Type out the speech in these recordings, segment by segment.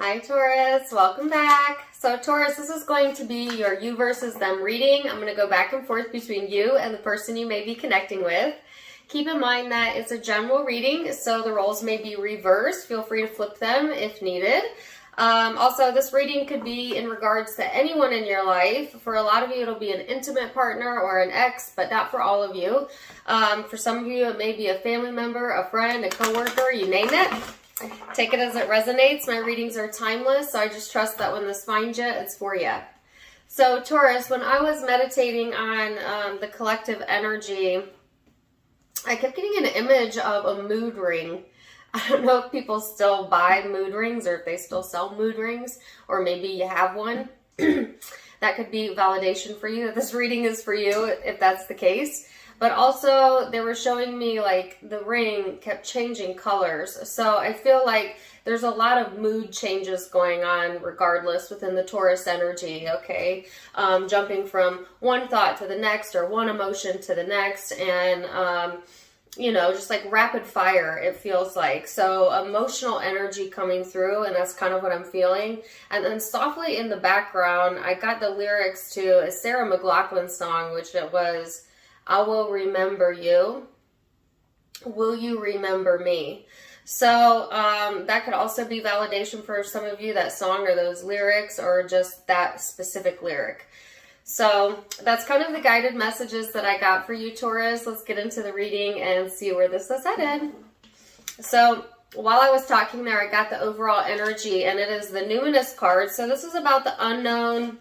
Hi Taurus, welcome back. So Taurus, this is going to be your you versus them reading. I'm going to go back and forth between you and the person you may be connecting with. Keep in mind that it's a general reading, so the roles may be reversed. Feel free to flip them if needed. Also, this reading could be in regards to anyone in your life. For a lot of you, it'll be an intimate partner or an ex, but not for all of you. For some of you, it may be a family member, a friend, a coworker, you name it. Take it as it resonates. My readings are timeless, so I just trust that when this finds you, it's for you. So Taurus, when I was meditating on the collective energy, I kept getting an image of a mood ring. I don't know if people still buy mood rings or if they still sell mood rings, or maybe you have one. That could be validation for you that this reading is for you if that's the case. But also they were showing me like the ring kept changing colors. So I feel like there's a lot of mood changes going on regardless within the Taurus energy, okay? Jumping from one thought to the next or one emotion to the next, and you know, just like rapid fire, it feels like. So emotional energy coming through, and that's kind of what I'm feeling. And then softly in the background, I got the lyrics to a Sarah McLachlan song, which it was, I will remember you. Will you remember me? So that could also be validation for some of you, that song or those lyrics, or just that specific lyric. So that's kind of the guided messages that I got for you, Taurus. Let's get into the reading and see where this is headed. So while I was talking there, I got the overall energy, and it is the Numinous card. So this is about the unknown,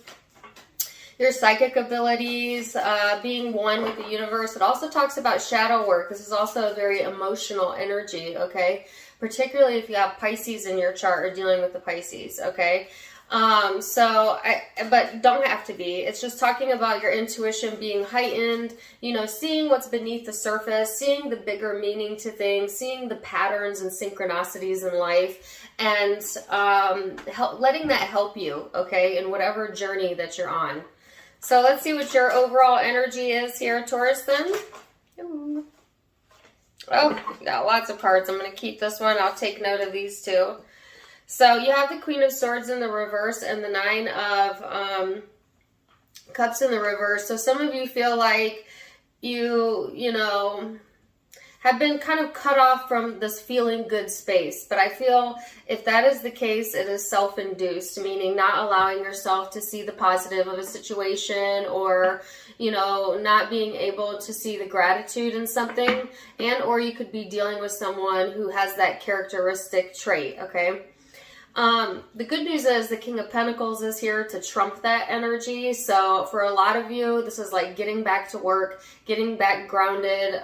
your psychic abilities, being one with the universe. It also talks about shadow work. This is also a very emotional energy, okay? Particularly if you have Pisces in your chart or dealing with the Pisces, okay? But don't have to be. It's just talking about your intuition being heightened, you know, seeing what's beneath the surface, seeing the bigger meaning to things, seeing the patterns and synchronicities in life, and letting that help you, okay, in whatever journey that you're on. So let's see what your overall energy is here, Taurus, then. Ooh. Oh, got lots of cards. I'm going to keep this one. I'll take note of these two. So you have the Queen of Swords in the reverse and the Nine of Cups in the reverse. So some of you feel like you know, have been kind of cut off from this feeling good space. But I feel if that is the case, it is self-induced, meaning not allowing yourself to see the positive of a situation, or, you know, not being able to see the gratitude in something, and or you could be dealing with someone who has that characteristic trait, okay? The good news is the King of Pentacles is here to trump that energy. So for a lot of you, this is like getting back to work, getting back grounded,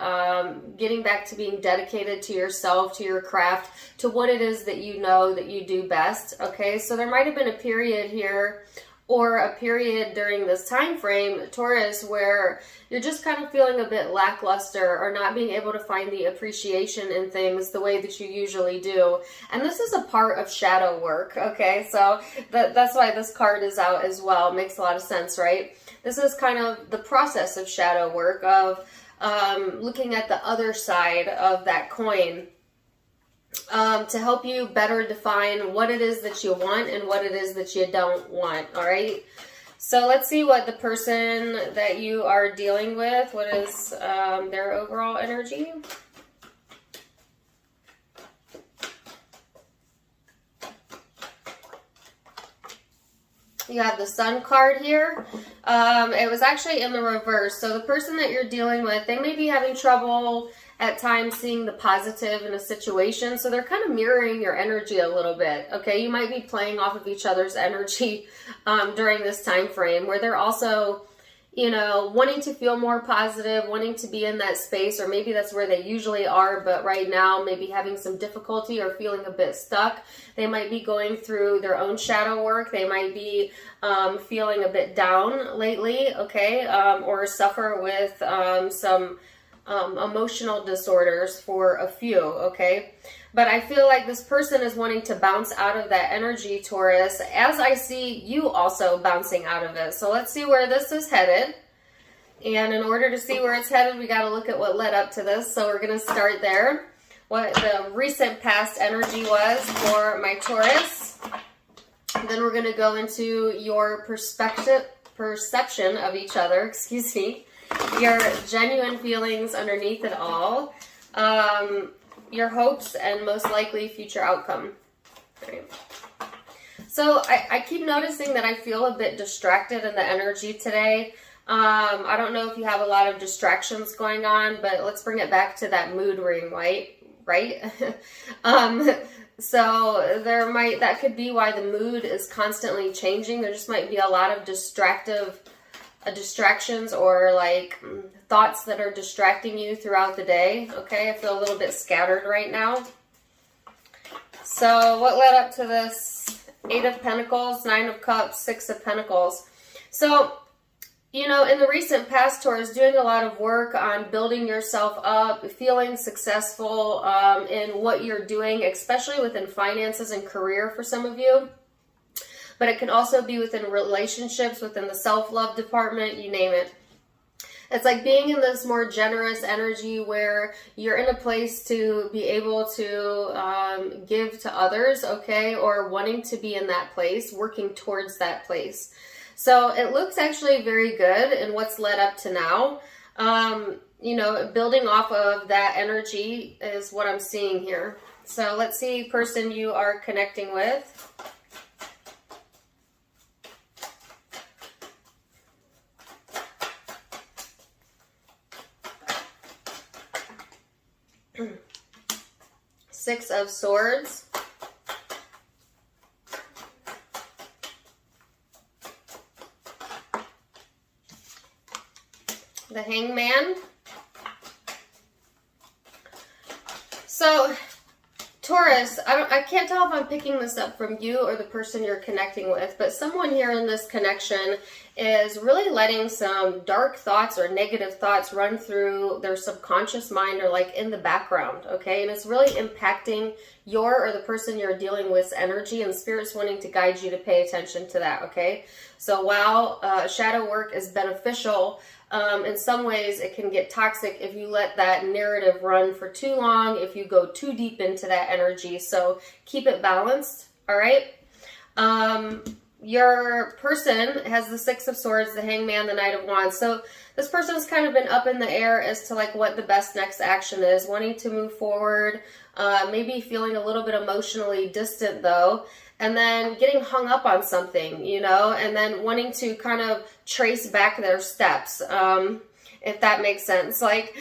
getting back to being dedicated to yourself, to your craft, to what it is that you know that you do best. Okay, so there might have been a period here, or a period during this time frame, Taurus, where you're just kind of feeling a bit lackluster or not being able to find the appreciation in things the way that you usually do. And this is a part of shadow work, okay? So that's why this card is out as well. It makes a lot of sense, right? This is kind of the process of shadow work, of looking at the other side of that coin, to help you better define what it is that you want and what it is that you don't want, all right? So let's see what the person that you are dealing with, what is their overall energy. You have the Sun card here. It was actually in the reverse. So the person that you're dealing with, they may be having trouble at times seeing the positive in a situation. So they're kind of mirroring your energy a little bit, okay? You might be playing off of each other's energy during this time frame, where they're also, you know, wanting to feel more positive, wanting to be in that space, or maybe that's where they usually are, but right now maybe having some difficulty or feeling a bit stuck. They might be going through their own shadow work. They might be feeling a bit down lately, okay? Or suffer with some emotional disorders for a few, okay? But I feel like this person is wanting to bounce out of that energy, Taurus, as I see you also bouncing out of it. So let's see where this is headed. And in order to see where it's headed, we got to look at what led up to this. So we're going to start there. What the recent past energy was for my Taurus. Then we're going to go into your perception of each other, excuse me, your genuine feelings underneath it all, your hopes, and most likely future outcome. Right. So I keep noticing that I feel a bit distracted in the energy today. I don't know if you have a lot of distractions going on, but let's bring it back to that mood ring, right? So that could be why the mood is constantly changing. There just might be a lot of distractions or like thoughts that are distracting you throughout the day. Okay, I feel a little bit scattered right now. So what led up to this? 8 of Pentacles, 9 of Cups, 6 of Pentacles. So, you know, in the recent past, Taurus, doing a lot of work on building yourself up, feeling successful in what you're doing, especially within finances and career for some of you. But it can also be within relationships, within the self-love department, you name it. It's like being in this more generous energy where you're in a place to be able to give to others, okay, or wanting to be in that place, working towards that place. So it looks actually very good in what's led up to now. You know, building off of that energy is what I'm seeing here. So let's see, person you are connecting with. Six of Swords. The Hangman. So, Taurus, I can't tell if I'm picking this up from you or the person you're connecting with, but someone here in this connection is really letting some dark thoughts or negative thoughts run through their subconscious mind or like in the background, okay? And it's really impacting your or the person you're dealing with's energy, and Spirit's wanting to guide you to pay attention to that, okay? So while shadow work is beneficial, in some ways it can get toxic if you let that narrative run for too long, if you go too deep into that energy. So keep it balanced, all right? Your person has the Six of Swords, the Hangman, the Knight of Wands. So this person's kind of been up in the air as to like what the best next action is, wanting to move forward, maybe feeling a little bit emotionally distant though, and then getting hung up on something, you know, and then wanting to kind of trace back their steps, if that makes sense. Like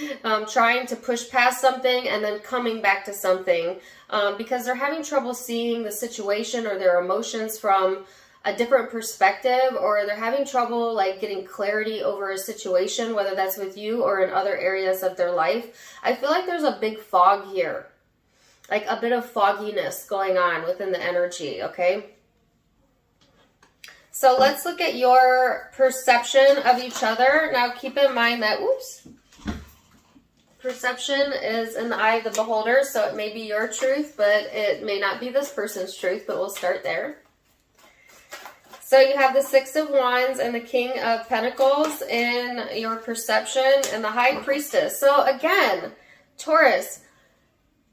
trying to push past something and then coming back to something because they're having trouble seeing the situation or their emotions from a different perspective, or they're having trouble like getting clarity over a situation, whether that's with you or in other areas of their life. I feel like there's a big fog here, like a bit of fogginess going on within the energy, okay? So let's look at your perception of each other. Now keep in mind that, perception is in the eye of the beholder, so it may be your truth, but it may not be this person's truth, but we'll start there. So you have the Six of Wands and the King of Pentacles in your perception and the High Priestess. So again, Taurus,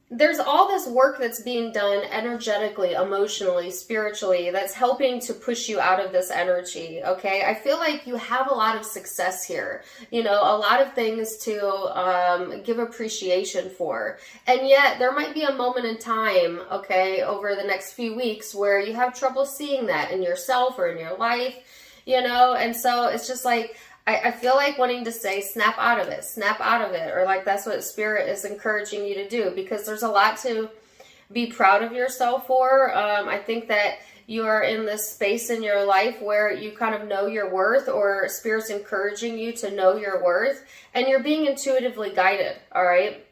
there's all this work that's being done energetically, emotionally, spiritually, that's helping to push you out of this energy, okay? I feel like you have a lot of success here, you know, a lot of things to give appreciation for. And yet there might be a moment in time, okay, over the next few weeks where you have trouble seeing that in yourself or in your life, you know? And so it's just like, I feel like wanting to say, snap out of it, or like that's what Spirit is encouraging you to do, because there's a lot to be proud of yourself for. I think that you are in this space in your life where you kind of know your worth, or Spirit's encouraging you to know your worth, and you're being intuitively guided, all right?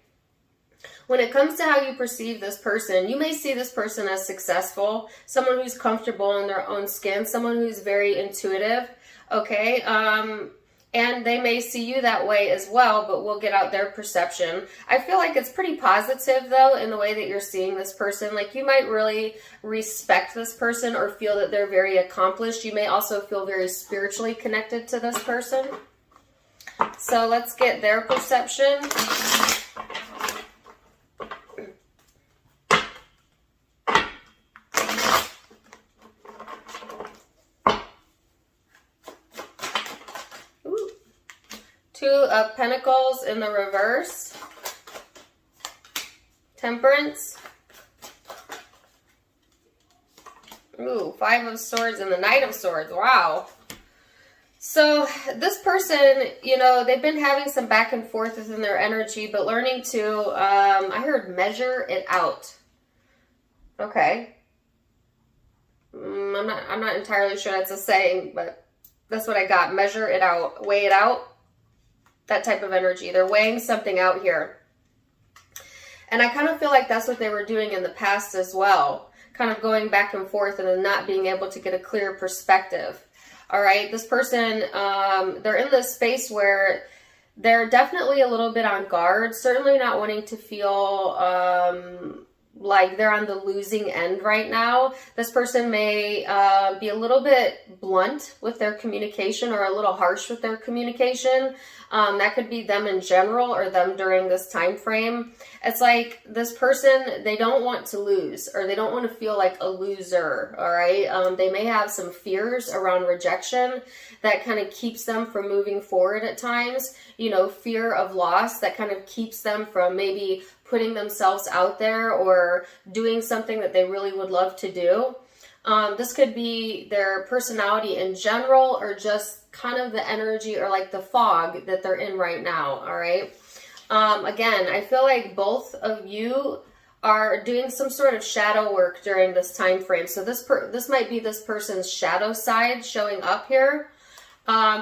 When it comes to how you perceive this person, you may see this person as successful, someone who's comfortable in their own skin, someone who's very intuitive, okay? And they may see you that way as well, but we'll get out their perception. I feel like it's pretty positive, though, in the way that you're seeing this person. Like, you might really respect this person or feel that they're very accomplished. You may also feel very spiritually connected to this person. So let's get their perception. Two of Pentacles in the reverse. Temperance. Ooh, Five of Swords and the Knight of Swords. Wow. So this person, you know, they've been having some back and forth within their energy, but learning to, I heard measure it out. Okay. I'm not entirely sure that's a saying, but that's what I got. Measure it out, weigh it out. That type of energy. They're weighing something out here. And I kind of feel like that's what they were doing in the past as well. Kind of going back and forth and then not being able to get a clear perspective. All right. This person, they're in this space where they're definitely a little bit on guard. Certainly not wanting to feel like they're on the losing end right now. This person may be a little bit blunt with their communication or a little harsh with their communication. That could be them in general or them during this time frame. It's like this person, they don't want to lose or they don't want to feel like a loser, all right? They may have some fears around rejection that kind of keeps them from moving forward at times. You know, fear of loss that kind of keeps them from maybe putting themselves out there or doing something that they really would love to do. This could be their personality in general or just kind of the energy or like the fog that they're in right now, all right? Again, I feel like both of you are doing some sort of shadow work during this time frame. So this might be this person's shadow side showing up here,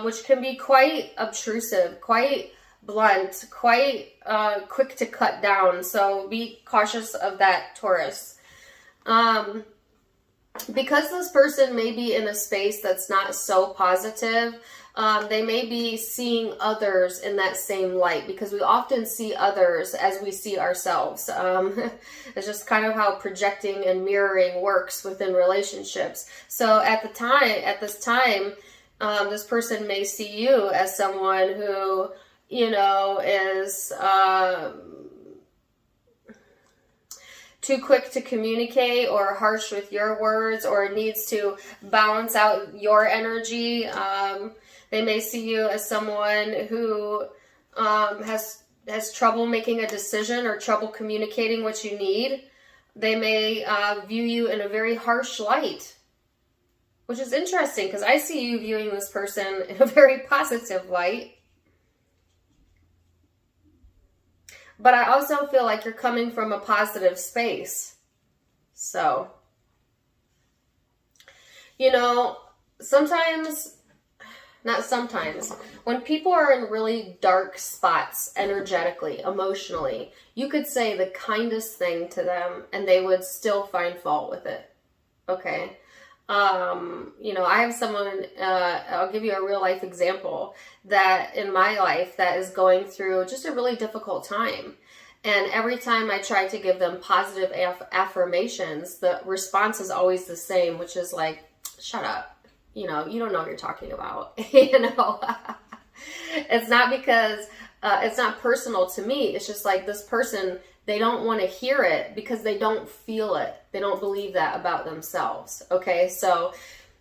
which can be quite obtrusive, quite blunt, quite quick to cut down. So be cautious of that, Taurus. Because this person may be in a space that's not so positive, they may be seeing others in that same light because we often see others as we see ourselves. It's just kind of how projecting and mirroring works within relationships. So at this time, this person may see you as someone who, you know, is too quick to communicate or harsh with your words or needs to balance out your energy. They may see you as someone who has trouble making a decision or trouble communicating what you need. They may view you in a very harsh light, which is interesting because I see you viewing this person in a very positive light. But I also feel like you're coming from a positive space. So, you know, when people are in really dark spots energetically, emotionally, you could say the kindest thing to them and they would still find fault with it. Okay. You know, I have someone, I'll give you a real life example that in my life that is going through just a really difficult time. And every time I try to give them positive affirmations, the response is always the same, which is like, shut up. You know, you don't know what you're talking about. You know, it's not because, it's not personal to me. It's just like this person, they don't want to hear it because they don't feel it. They don't believe that about themselves. Okay. So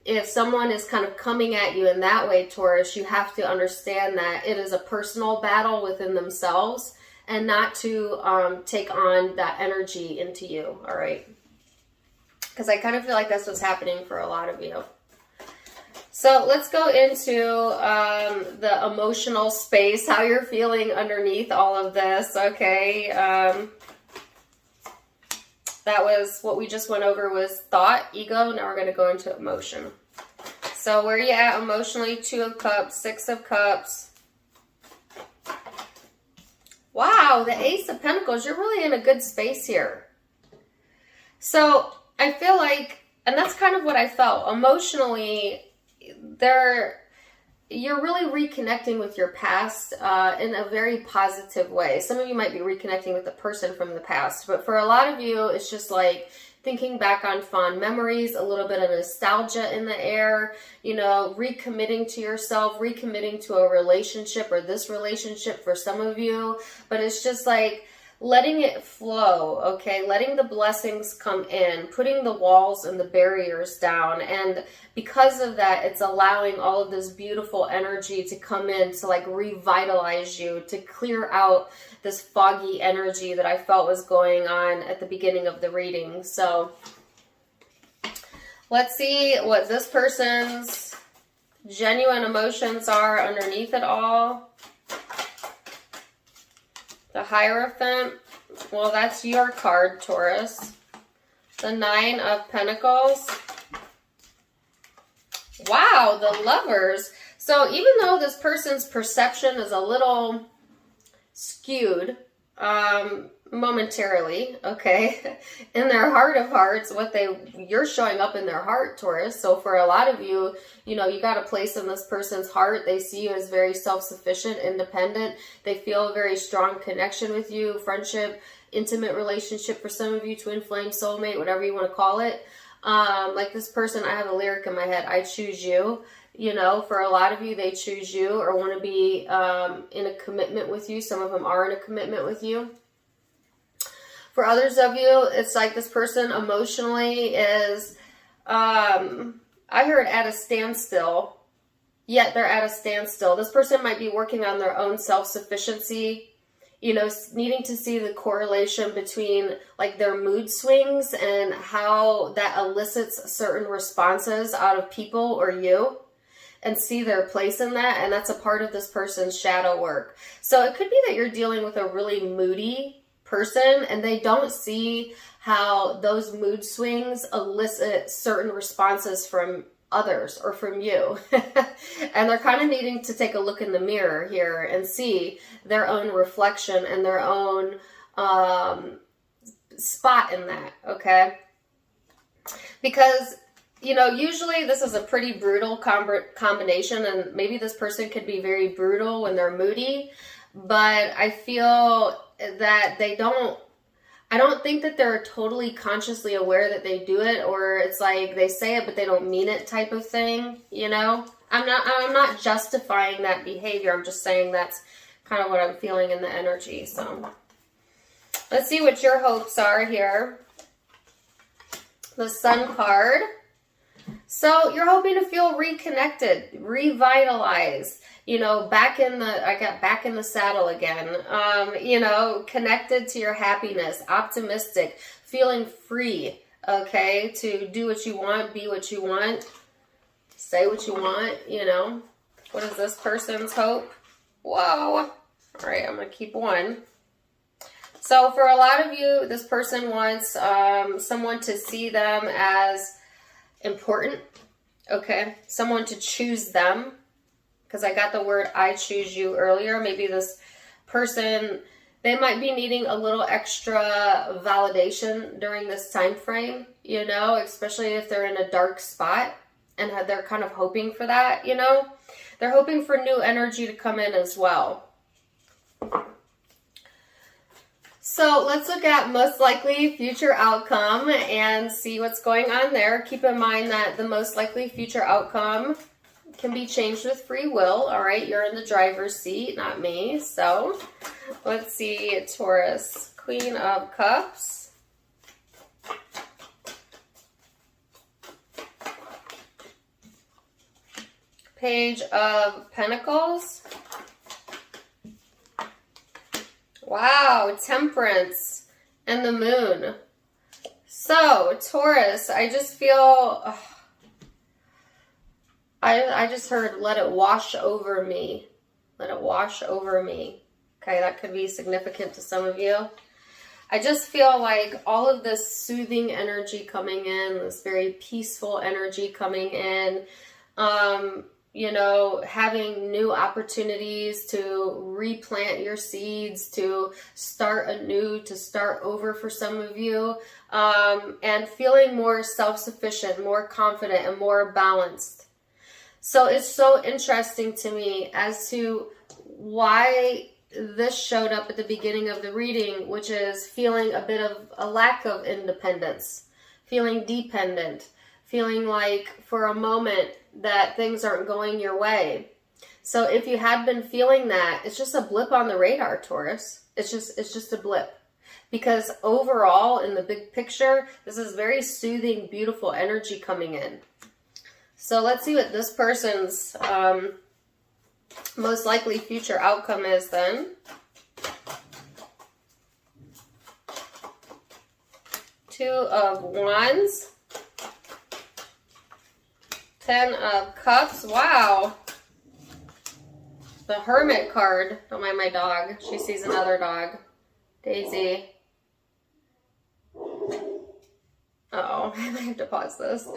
if someone is kind of coming at you in that way, Taurus, you have to understand that it is a personal battle within themselves and not to take on that energy into you. All right. Because I kind of feel like that's what's happening for a lot of you. So let's go into the emotional space, how you're feeling underneath all of this. Okay. That was what we just went over was thought, ego. Now we're going to go into emotion. So where are you at emotionally? 2 of Cups, 6 of Cups. Wow, the Ace of Pentacles. You're really in a good space here. So I feel like, and that's kind of what I felt emotionally, you're really reconnecting with your past in a very positive way. Some of you might be reconnecting with the person from the past, but for a lot of you, it's just like thinking back on fond memories, a little bit of nostalgia in the air, you know, recommitting to yourself, recommitting to a relationship or this relationship for some of you. But it's just like letting it flow, okay? Letting the blessings come in, putting the walls and the barriers down. And because of that, it's allowing all of this beautiful energy to come in to like revitalize you, to clear out this foggy energy that I felt was going on at the beginning of the reading. So let's see what this person's genuine emotions are underneath it all. The Hierophant, well, that's your card, Taurus. The Nine of Pentacles. Wow, the Lovers. So even though this person's perception is a little skewed, momentarily, okay, in their heart of hearts, you're showing up in their heart, Taurus. So for a lot of you, you know, you got a place in this person's heart. They see you as very self-sufficient, independent. They feel a very strong connection with you, friendship, intimate relationship for some of you, twin flame, soulmate, whatever you want to call it. Like this person, I have a lyric in my head, I choose you. You know, for a lot of you, they choose you or want to be in a commitment with you. Some of them are in a commitment with you. For others of you, it's like this person emotionally is, I heard at a standstill, yet they're at a standstill. This person might be working on their own self-sufficiency, you know, needing to see the correlation between like their mood swings and how that elicits certain responses out of people or you, and see their place in that. And that's a part of this person's shadow work. So it could be that you're dealing with a really moody person and they don't see how those mood swings elicit certain responses from others or from you. And they're kind of needing to take a look in the mirror here and see their own reflection and their own spot in that, okay? Because, you know, usually this is a pretty brutal combination, and maybe this person could be very brutal when they're moody, but I feel that I don't think that they're totally consciously aware that they do it, or it's like they say it but they don't mean it type of thing, you know? I'm not justifying that behavior. I'm just saying that's kind of what I'm feeling in the energy. So let's see what your hopes are here. The Sun card. So you're hoping to feel reconnected, revitalized, you know, I got back in the saddle again, you know, connected to your happiness, optimistic, feeling free, okay, to do what you want, be what you want, say what you want, you know. What is this person's hope? Whoa. All right, I'm going to keep one. So for a lot of you, this person wants someone to see them as important, okay? Someone to choose them, because I got the word I choose you earlier. Maybe this person, they might be needing a little extra validation during this time frame, you know, especially if they're in a dark spot and they're kind of hoping for that, you know. They're hoping for new energy to come in as well. So let's look at most likely future outcome and see what's going on there. Keep in mind that the most likely future outcome can be changed with free will. All right, you're in the driver's seat, not me. So let's see, Taurus, Queen of Cups. Page of Pentacles. Wow, Temperance and the Moon. So, Taurus, I just feel, I just heard, let it wash over me. Let it wash over me. Okay, that could be significant to some of you. I just feel like all of this soothing energy coming in, this very peaceful energy coming in, you know, having new opportunities to replant your seeds, to start anew, to start over for some of you, and feeling more self-sufficient, more confident, and more balanced. So it's so interesting to me as to why this showed up at the beginning of the reading, which is feeling a bit of a lack of independence, feeling dependent, feeling like for a moment that things aren't going your way. So if you had been feeling that, it's just a blip on the radar, Taurus. It's just a blip. because overall in the big picture, this is very soothing, beautiful energy coming in. So let's see what this person's most likely future outcome is then. Two of Wands. 10 of Cups. Wow. The Hermit card. Don't mind my dog. She sees another dog. Daisy. Uh-oh. I might have to pause this. 2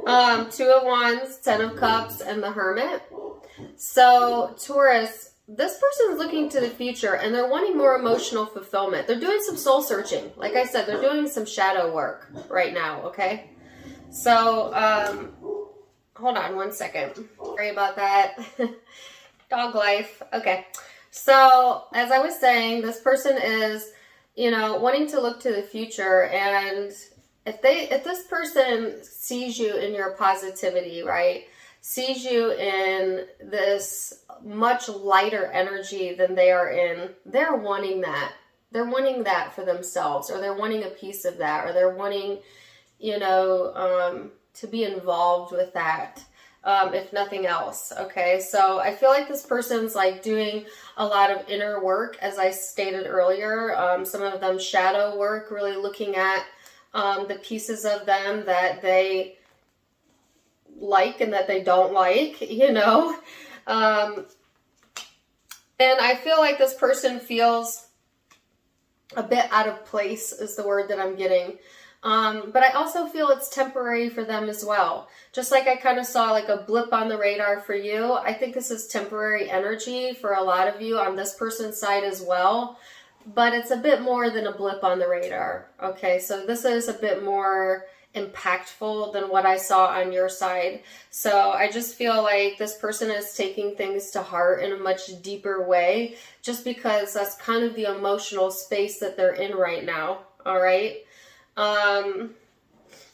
of Wands, 10 of Cups, and the Hermit. So, Taurus, this person is looking to the future and they're wanting more emotional fulfillment. They're doing some soul searching. Like I said, they're doing some shadow work right now, okay? So, hold on one second. Sorry about that. Dog life. Okay. So, as I was saying, this person is, you know, wanting to look to the future, and if this person sees you in your positivity, right? Sees you in this much lighter energy than they are in, they're wanting that. They're wanting that for themselves, or they're wanting a piece of that, or they're wanting, you know, to be involved with that, if nothing else. Okay, so I feel like this person's like doing a lot of inner work, as I stated earlier. Some of them shadow work, really looking at the pieces of them that they like and that they don't like, you know. And I feel like this person feels a bit out of place is the word that I'm getting. But I also feel it's temporary for them as well. Just like I kind of saw like a blip on the radar for you, I think this is temporary energy for a lot of you on this person's side as well. But it's a bit more than a blip on the radar. Okay, so this is a bit more impactful than what I saw on your side. So I just feel like this person is taking things to heart in a much deeper way, just because that's kind of the emotional space that they're in right now. All right.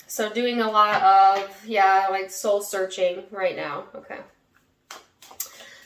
So doing a lot of, yeah, like soul searching right now. Okay.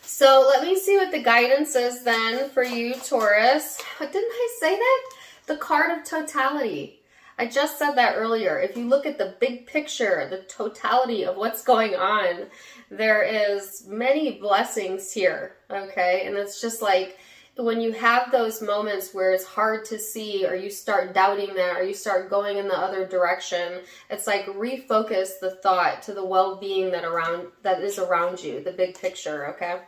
So let me see what the guidance is then for you, Taurus. Didn't I say that? The card of totality. I just said that earlier. If you look at the big picture, the totality of what's going on, there is many blessings here, okay? And it's just like when you have those moments where it's hard to see, or you start doubting that, or you start going in the other direction, it's like refocus the thought to the well-being that is around you, the big picture, okay?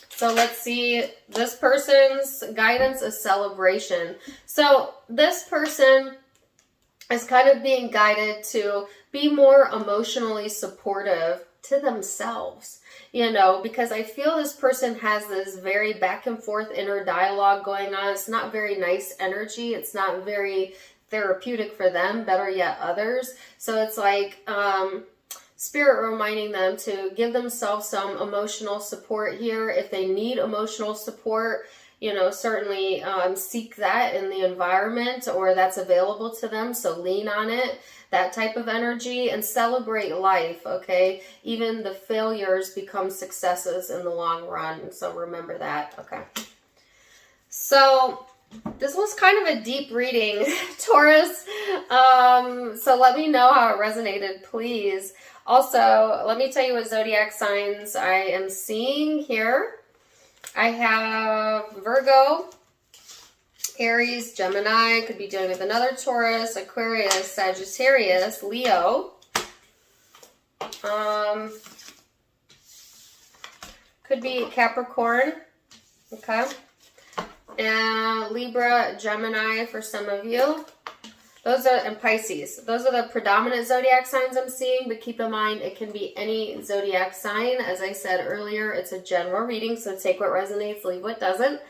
So let's see, this person's guidance is celebration. So this person is kind of being guided to be more emotionally supportive to themselves, you know, because I feel this person has this very back and forth inner dialogue going on. It's not very nice energy. It's not very therapeutic for them, better yet others. So it's like Spirit reminding them to give themselves some emotional support here. If they need emotional support, you know, certainly seek that in the environment, or that's available to them. So lean on it, that type of energy, and celebrate life, okay? Even the failures become successes in the long run. So remember that, okay? So this was kind of a deep reading, Taurus. So let me know how it resonated, please. Also, let me tell you what zodiac signs I am seeing here. I have Virgo, Aries, Gemini, could be dealing with another Taurus, Aquarius, Sagittarius, Leo. Could be Capricorn, okay? And Libra, Gemini for some of you. And Pisces. Those are the predominant zodiac signs I'm seeing, but keep in mind it can be any zodiac sign. As I said earlier, it's a general reading, so take what resonates, leave what doesn't.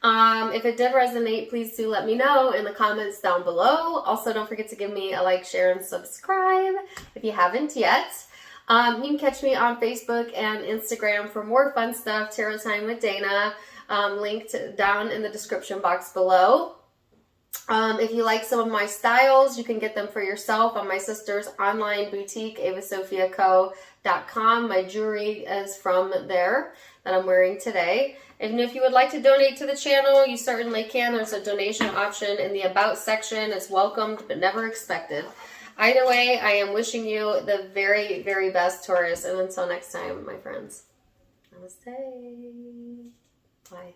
If it did resonate, please do let me know in the comments down below. Also, don't forget to give me a like, share, and subscribe if you haven't yet. You can catch me on Facebook and Instagram for more fun stuff, Tarot Time with Dana, linked down in the description box below. If you like some of my styles, you can get them for yourself on my sister's online boutique, avasophiaco.com. My jewelry is from there that I'm wearing today. And if you would like to donate to the channel, you certainly can. There's a donation option in the About section. It's welcomed but never expected. Either way, I am wishing you the very, very best, Taurus. And until next time, my friends, namaste. Bye.